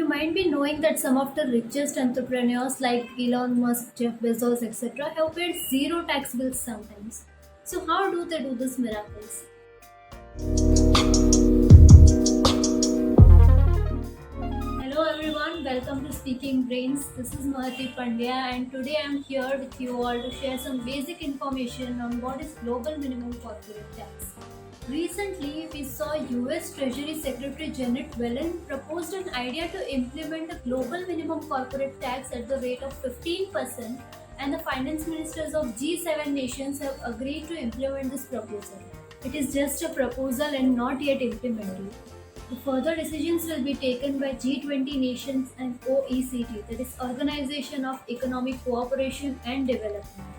might be knowing that some of the richest entrepreneurs like Elon Musk, Jeff Bezos, etc., have paid zero tax bills sometimes. So, how do they do these miracles? Hello everyone, welcome to Speaking Brains. This is Mahati Pandya, and today I'm here with you all to share some basic information on what is global minimum corporate tax. Recently, we saw US Treasury Secretary Janet Yellen proposed an idea to implement a global minimum corporate tax at the rate of 15%, and the finance ministers of G7 nations have agreed to implement this proposal. It is just a proposal and not yet implemented. The further decisions will be taken by G20 nations and OECD, that is Organization of Economic Cooperation and Development.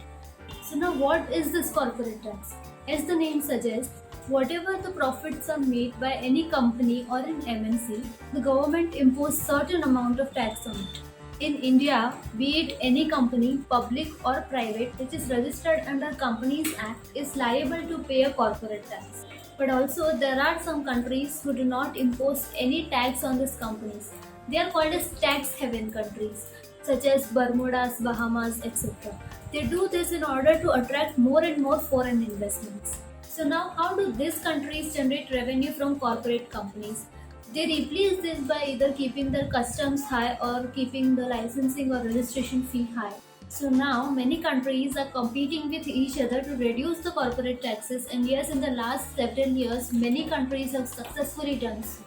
So now what is this corporate tax? As the name suggests, whatever the profits are made by any company or an MNC, the government imposes certain amount of tax on it. In India, be it any company, public or private, which is registered under Companies Act, is liable to pay a corporate tax. But also, there are some countries who do not impose any tax on these companies. They are called as tax haven countries, such as Bermudas, Bahamas, etc. They do this in order to attract more and more foreign investments. So now, how do these countries generate revenue from corporate companies? They replace this by either keeping their customs high or keeping the licensing or registration fee high. So now many countries are competing with each other to reduce the corporate taxes, and yes, in the last several years many countries have successfully done so.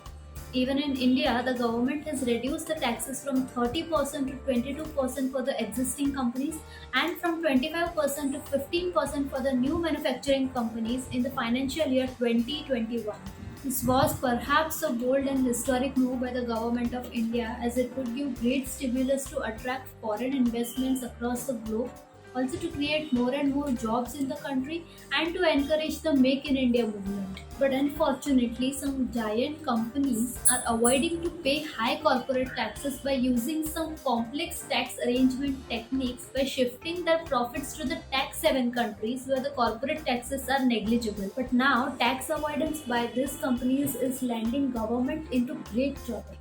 Even in India, the government has reduced the taxes from 30% to 22% for the existing companies and from 25% to 15% for the new manufacturing companies in the financial year 2021. This was perhaps a bold and historic move by the government of India, as it would give great stimulus to attract foreign investments across the globe, also to create more and more jobs in the country and to encourage the Make in India movement. But unfortunately, some giant companies are avoiding to pay high corporate taxes by using some complex tax arrangement techniques by shifting their profits to the tax haven countries where the corporate taxes are negligible. But now, tax avoidance by these companies is landing government into great trouble.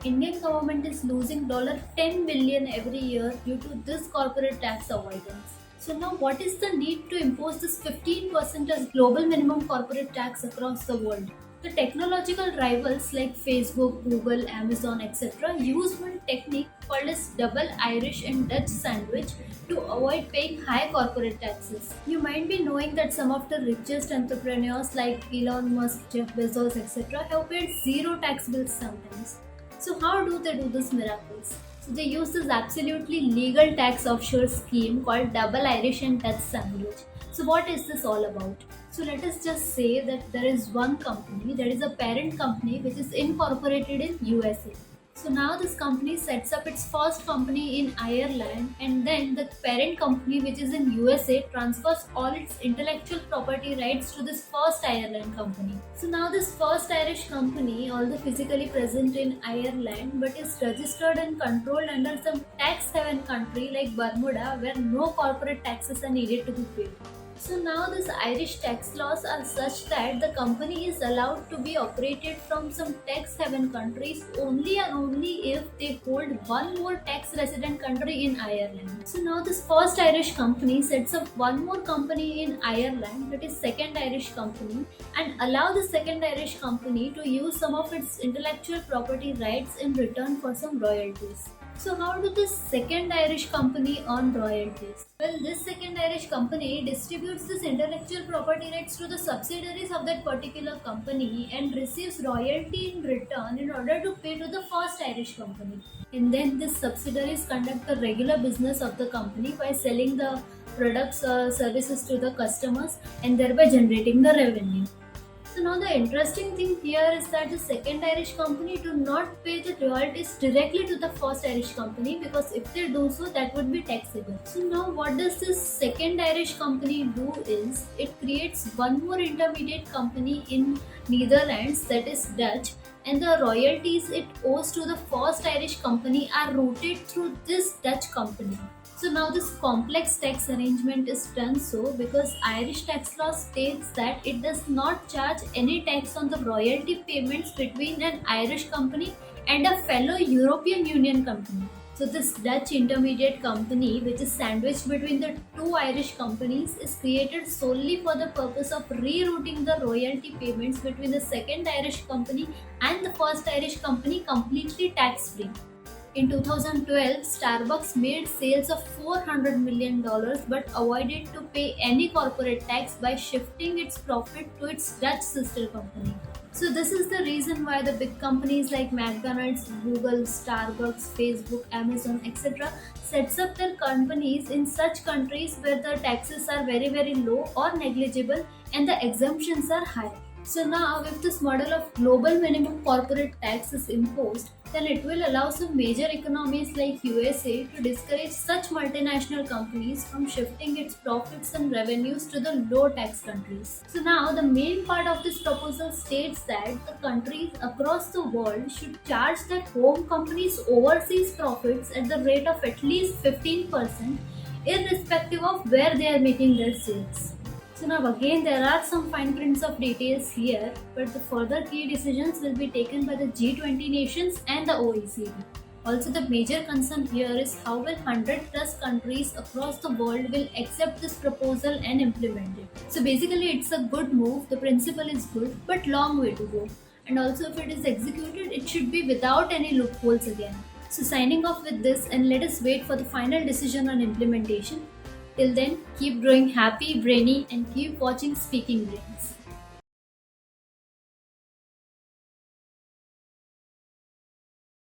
Indian government is losing $10 billion every year due to this corporate tax avoidance. So now what is the need to impose this 15% as global minimum corporate tax across the world? The technological rivals like Facebook, Google, Amazon, etc. use one technique called as double Irish and Dutch sandwich to avoid paying high corporate taxes. You might be knowing that some of the richest entrepreneurs like Elon Musk, Jeff Bezos, etc. have paid zero tax bills sometimes. So how do they do these miracles? So they use this absolutely legal tax offshore scheme called double Irish and Dutch sandwich. So what is this all about? So let us just say that there is one company, there is a parent company which is incorporated in USA. So now this company sets up its first company in Ireland, and then the parent company which is in USA transfers all its intellectual property rights to this first Ireland company. So now this first Irish company, although physically present in Ireland, but is registered and controlled under some tax haven country like Bermuda, where no corporate taxes are needed to be paid. So now these Irish tax laws are such that the company is allowed to be operated from some tax haven countries only and only if they hold one more tax resident country in Ireland. So now this first Irish company sets up one more company in Ireland, that is second Irish company, and allow the second Irish company to use some of its intellectual property rights in return for some royalties. So how do this second Irish company earn royalties? Well, this second Irish company distributes this intellectual property rights to the subsidiaries of that particular company and receives royalty in return in order to pay to the first Irish company. And then these subsidiaries conduct the regular business of the company by selling the products or services to the customers and thereby generating the revenue. So now the interesting thing here is that the second Irish company do not pay the royalties directly to the first Irish company, because if they do so, that would be taxable. So now what does this second Irish company do is it creates one more intermediate company in Netherlands, that is Dutch, and the royalties it owes to the first Irish company are routed through this Dutch company. So now this complex tax arrangement is done so because Irish tax law states that it does not charge any tax on the royalty payments between an Irish company and a fellow European Union company. So this Dutch intermediate company, which is sandwiched between the two Irish companies, is created solely for the purpose of rerouting the royalty payments between the second Irish company and the first Irish company completely tax-free. In 2012, Starbucks made sales of $400 million but avoided to pay any corporate tax by shifting its profit to its Dutch sister company. So this is the reason why the big companies like McDonald's, Google, Starbucks, Facebook, Amazon, etc. sets up their companies in such countries where the taxes are very low or negligible and the exemptions are high. So now if this model of global minimum corporate tax is imposed, then it will allow some major economies like USA to discourage such multinational companies from shifting its profits and revenues to the low tax countries. So now the main part of this proposal states that the countries across the world should charge their home companies overseas profits at the rate of at least 15% irrespective of where they are making their sales. So now again there are some fine prints of details here, but the further key decisions will be taken by the G20 nations and the OECD. Also the major concern here is how will 100 plus countries across the world will accept this proposal and implement it. So basically it's a good move, the principle is good, but long way to go. And also if it is executed, it should be without any loopholes again. So signing off with this, and let us wait for the final decision on implementation. Till then, keep growing happy, brainy, and keep watching Speaking Brains.